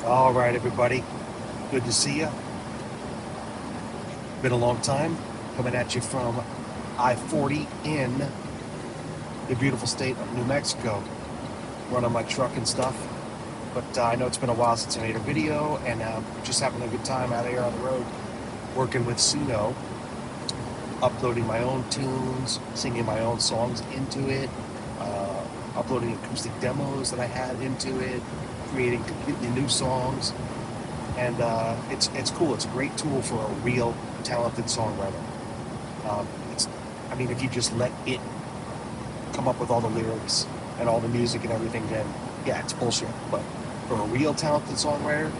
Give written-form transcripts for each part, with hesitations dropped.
All right, everybody. Good to see you. Been a long time coming at you from I-40 in the beautiful state of New Mexico. Running my truck and stuff. But I know it's been a while since I made a video, and just having a good time out here on the road working with Suno, uploading my own tunes, singing my own songs into it, uploading acoustic demos that I had into it, creating completely new songs. And it's cool. It's a great tool for a real talented songwriter. It's, I mean, if you just let it come up with all the lyrics and all the music and everything, then yeah, it's bullshit. But for a real talented songwriter,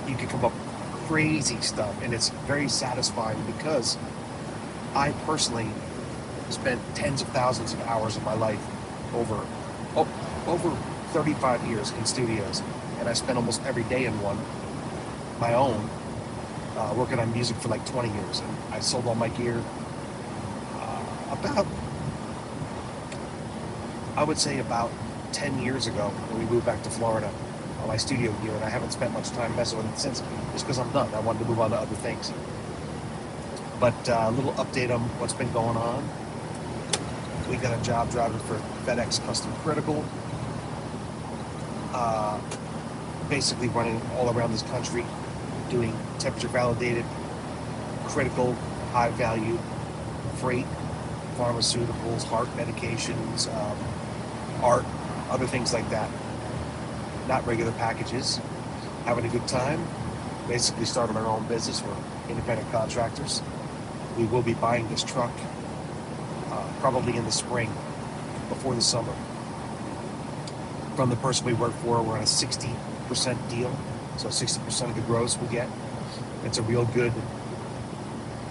you can come up with crazy stuff, and it's very satisfying because I personally spent tens of thousands of hours of my life over over 35 years in studios, and I spent almost every day in one, my own, working on music for like 20 years. And I sold all my gear about, I would say about 10 years ago when we moved back to Florida, on my studio gear, and I haven't spent much time messing with it since, just because I'm done. I wanted to move on to other things. But a little update on what's been going on. We got a job driving for FedEx Custom Critical, basically running all around this country, doing temperature validated, critical, high value freight, pharmaceuticals, heart medications, art, other things like that. Not regular packages. Having a good time. Basically started our own business. We're independent contractors. We will be buying this truck probably in the spring, before the summer. From the person we work for, we're on a 60% deal. So 60% of the gross we get. It's a real good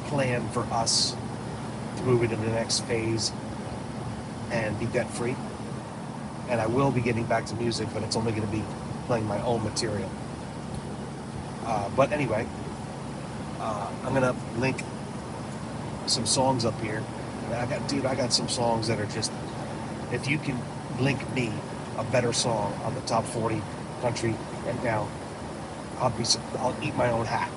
plan for us to move into the next phase and be debt free. And I will be getting back to music, but it's only going to be playing my own material. But anyway, I'm going to link some songs up here. I got some songs that are just, if you can link me a better song on the top 40 country right now, I'll eat my own hat.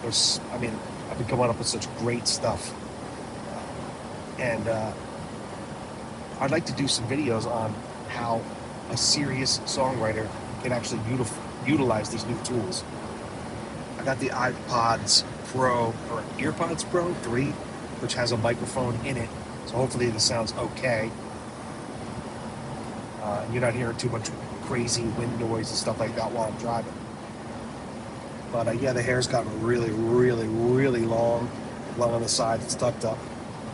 I've been coming up with such great stuff. And I'd like to do some videos on how a serious songwriter can actually utilize these new tools. I got the AirPods Pro 3, which has a microphone in it, so hopefully the sound's okay. You're not hearing too much crazy wind noise and stuff like that while I'm driving. But yeah, the hair's gotten really, really, really long on the sides. It's tucked up.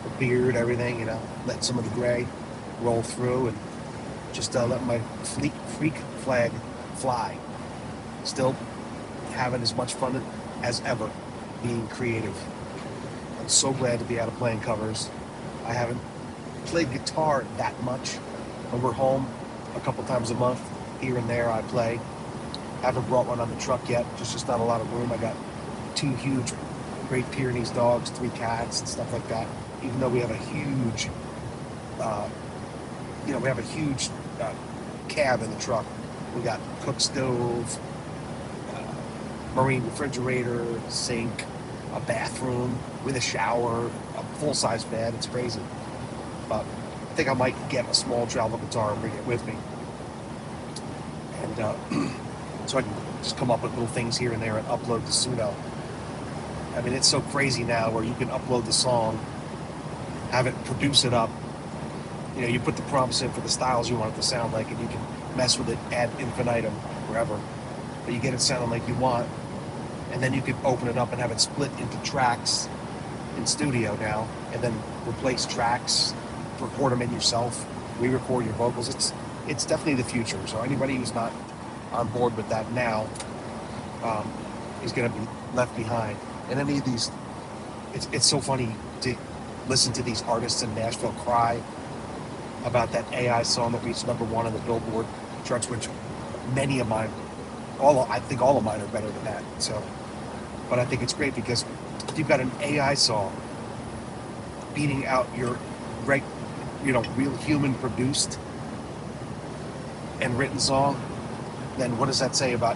The beard, everything, let some of the gray roll through, and just let my freak flag fly. Still having as much fun as ever being creative. I'm so glad to be out of playing covers. I haven't played guitar that much. When we're home a couple times a month, here and there I play. Haven't brought one on the truck yet, just not a lot of room. I got 2 huge Great Pyrenees dogs, 3 cats, and stuff like that. Even though we have a huge, cab in the truck. We got cook stove, marine refrigerator, sink, a bathroom with a shower, a full-size bed. It's crazy. But I think I might get a small travel guitar and bring it with me. And so I can just come up with little things here and there and upload to Suno. I mean, it's so crazy now where you can upload the song, have it produce it up. You put the prompts in for the styles you want it to sound like, and you can mess with it ad infinitum wherever. But you get it sounding like you want, and then you can open it up and have it split into tracks in studio now, and then replace tracks, record them in yourself, re-record your vocals. It's definitely the future. So anybody who's not on board with that now is going to be left behind. And any of these, it's so funny to listen to these artists in Nashville cry about that AI song that reached #1 on the Billboard charts, which many of mine, I think all of mine are better than that. So, but I think it's great because if you've got an AI song beating out your real human produced and written song, then what does that say about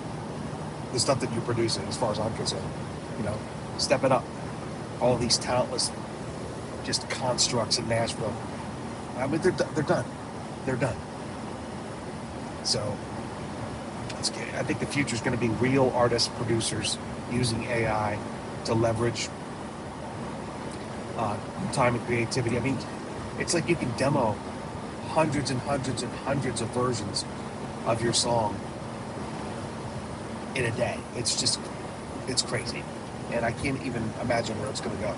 the stuff that you're producing, as far as I'm concerned. You know, step it up. All these talentless, just constructs in Nashville. I mean, they're done. They're done. So, I think the future is going to be real artists, producers using AI to leverage time and creativity. I mean, it's like you can demo hundreds and hundreds and hundreds of versions of your song in a day. It's crazy. And I can't even imagine where it's going to go.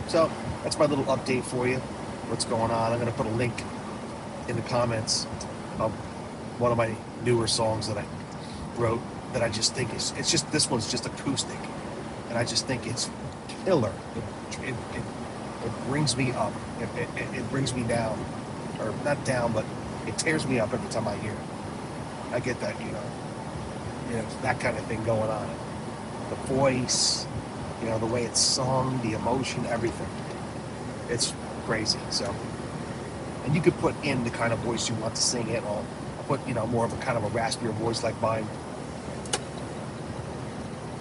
So that's my little update for you. What's going on. I'm going to put a link in the comments of one of my newer songs that I wrote that I just think it's just, this one's just acoustic. And I just think it's killer. It brings me up. It brings me down. Or not down, but it tears me up every time I hear it. I get that, that kind of thing going on. The voice, the way it's sung, the emotion, everything. It's crazy. So, and you could put in the kind of voice you want to sing it. I'll put, more of a kind of a raspier voice like mine.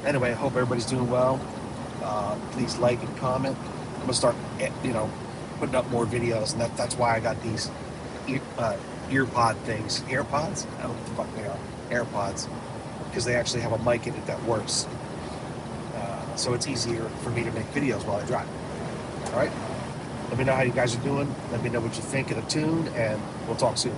Anyway, I hope everybody's doing well. Please like and comment. I'm gonna start, putting up more videos, and that's why I got these earpod things. AirPods? I don't know what the fuck they are. AirPods, because they actually have a mic in it that works. So it's easier for me to make videos while I drive. All right? Let me know how you guys are doing. Let me know what you think of the tune, and we'll talk soon.